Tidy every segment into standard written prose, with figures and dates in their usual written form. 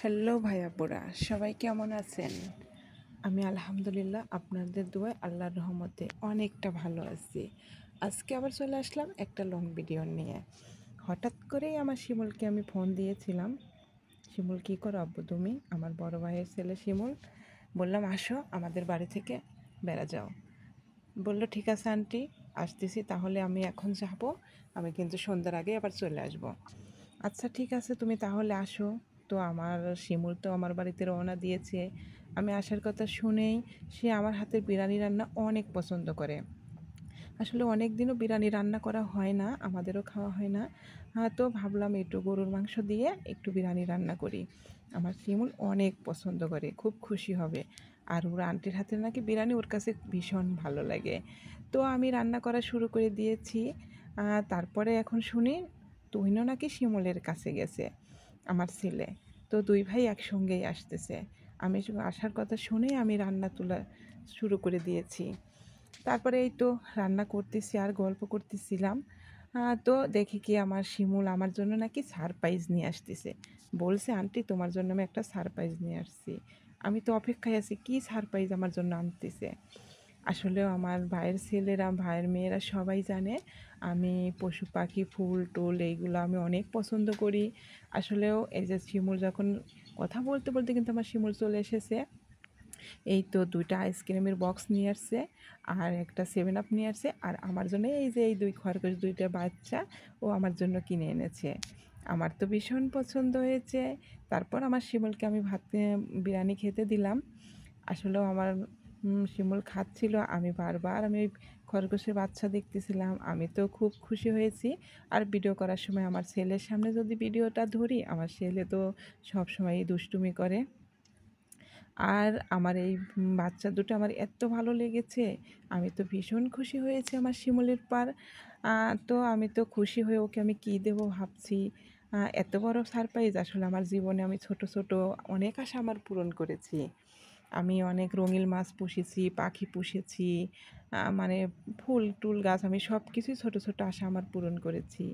Hello ভাইয়াপুরা, সবাই কেমন আছেন? আমি আলহামদুলিল্লাহ আপনাদের দোয়ায় আল্লাহর রহমতে অনেকটা ভালো আছি। আজকে আবার চলে আসলাম একটা লং ভিডিও নিয়ে। হঠাৎ করেই আমার শিমুলকে আমি ফোন দিয়েছিলাম। শিমুল, কী করো আব্বু তুমি? আমার বড় ভাইয়ের ছেলে শিমুল। বললাম আসো আমাদের বাড়ি থেকে বেড়া যাও। বললো ঠিক আছে আন্টি, আসতেছি, তাহলে আমি এখন যাব, আমি কিন্তু সন্ধ্যার আগে আবার চলে আসব। আচ্ছা ঠিক আছে, তুমি তাহলে আসো। তো আমার শিমুল তো আমার বাড়িতে রওনা দিয়েছে। আমি আসার কথা শুনেই সে আমার হাতের বিরিয়ানি রান্না অনেক পছন্দ করে। আসলে অনেক দিনও বিরিয়ানি রান্না করা হয় না, আমাদেরও খাওয়া হয় না। তো ভাবলাম একটু গরুর মাংস দিয়ে একটু বিরিয়ানি রান্না করি। আমার শিমুল অনেক পছন্দ করে, খুব খুশি হবে। আর ওর আন্টির হাতের নাকি বিরিয়ানি ওর কাছে ভীষণ ভালো লাগে। তো আমি রান্না করা শুরু করে দিয়েছি। তারপরে এখন শুনি তুহিনও নাকি শিমুলের কাছে গেছে, আমার ছেলে। তো দুই ভাই একসঙ্গেই আসতেছে। আমি আসার কথা শুনেই আমি রান্না তোলা শুরু করে দিয়েছি। তারপরে এই তো রান্না করতেছি আর গল্প করতেছিলাম। তো দেখি কি আমার শিমুল আমার জন্য নাকি সারপ্রাইজ নিয়ে আসতেছে। বলছে আন্টি তোমার জন্য আমি একটা সারপ্রাইজ নিয়ে আসছি। আমি তো অপেক্ষায় আছি কী সারপ্রাইজ আমার জন্য আনতেছে। আসলেও আমার ভাইয়ের ছেলেরা, ভাইয়ের মেয়েরা সবাই জানে আমি পশু পাখি, ফুল টুল এইগুলো আমি অনেক পছন্দ করি। আসলেও এই যে শিমুল যখন কথা বলতে বলতে কিন্তু আমার শিমুল চলে এসেছে। এই তো 2টা আইসক্রিমের বক্স নিয়ে আসছে, আর একটা 7 আপ নিয়ে আসছে, আর আমার জন্য এই যে এই 2 খরগোশ, 2টা বাচ্চা ও আমার জন্য কিনে এনেছে। আমার তো ভীষণ পছন্দ হয়েছে। তারপর আমার শিমুলকে আমি বিরিয়ানি খেতে দিলাম। আসলেও আমার শিমুল খাচ্ছিল, আমি বারবার আমি ওই খরগোশের বাচ্চা দেখতেছিলাম। আমি তো খুব খুশি হয়েছি। আর ভিডিও করার সময় আমার ছেলের সামনে যদি ভিডিওটা ধরি, আমার ছেলে তো সবসময়ই দুষ্টুমি করে। আর আমার এই বাচ্চা দুটো আমার এত ভালো লেগেছে, আমি তো ভীষণ খুশি হয়েছি আমার শিমুলের পার। তো আমি তো খুশি হয়ে ওকে আমি কী দেবো ভাবছি। এত বড় সারপ্রাইজ আসলে আমার জীবনে আমি ছোট ছোট অনেক আশা আমার পূরণ করেছি। আমি অনেক রঙিন মাছ পুষেছি, পাখি পুষেছি, মানে ফুল টুল গাছ, আমি সব কিছুই ছোটো ছোটো আশা আমার পূরণ করেছি।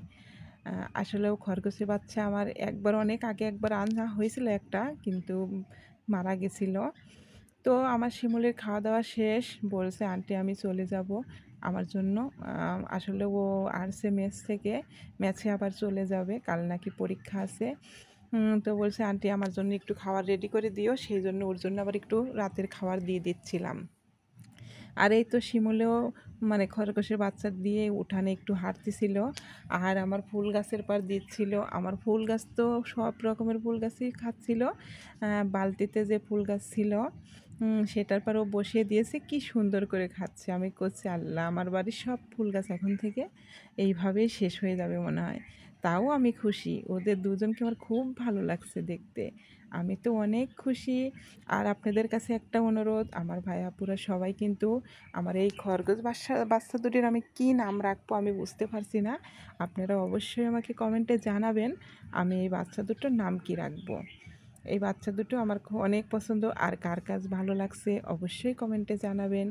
আসলেও খরগোশের বাচ্চা আমার একবার অনেক আগে একবার আনা হয়েছিল একটা, কিন্তু মারা গেছিল। তো আমার শিমুলের খাওয়া দাওয়া শেষ, বলছে আন্টি আমি চলে যাব আমার জন্য। আসলে ও আসছে মেস থেকে, ম্যাচে আবার চলে যাবে, কাল নাকি পরীক্ষা আছে। তো বলছে আন্টি আমার জন্য একটু খাবার রেডি করে দিও, সেই জন্য ওর জন্য আবার একটু রাতের খাবার দিয়ে দিচ্ছিলাম। আর এই তো শিমুলেও মানে খরগোশের বাচ্চা দিয়ে উঠানে একটু হাঁটতেছিল, আর আমার ফুল গাছের পার দিচ্ছিল। আমার ফুল গাছ তো সব রকমের ফুল গাছই খাচ্ছিল। বালতিতে যে ফুল গাছ ছিল সেটার পর ও বসিয়ে দিয়েছে, কি সুন্দর করে খাচ্ছে। আমি করছি আল্লাহ, আমার বাড়ির সব ফুল গাছ এখন থেকে এইভাবেই শেষ হয়ে যাবে মনে হয়। তাও আমি খুশি, ওদের দুজনকে আমার খুব ভালো লাগছে দেখতে। আমি তো অনেক খুশি। আর আপনাদের কাছে একটা অনুরোধ, আমার ভাই আপুরা সবাই কিন্তু আমার এই খরগোশ বাচ্চা দুটির আমি কী নাম রাখবো আমি বুঝতে পারছি না। আপনারা অবশ্যই আমাকে কমেন্টে জানাবেন আমি এই বাচ্চা দুটোর নাম কি রাখবো। এই বাচ্চা দুটো আমার অনেক পছন্দ। আর কার কাজ ভালো লাগছে অবশ্যই কমেন্টে জানাবেন।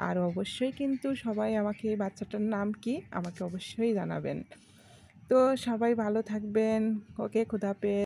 আর অবশ্যই কিন্তু সবাই আমাকে এই বাচ্চাটার নাম কি আমাকে অবশ্যই জানাবেন। তো সবাই ভালো থাকবেন। ওকে, খুদাহাফেজ।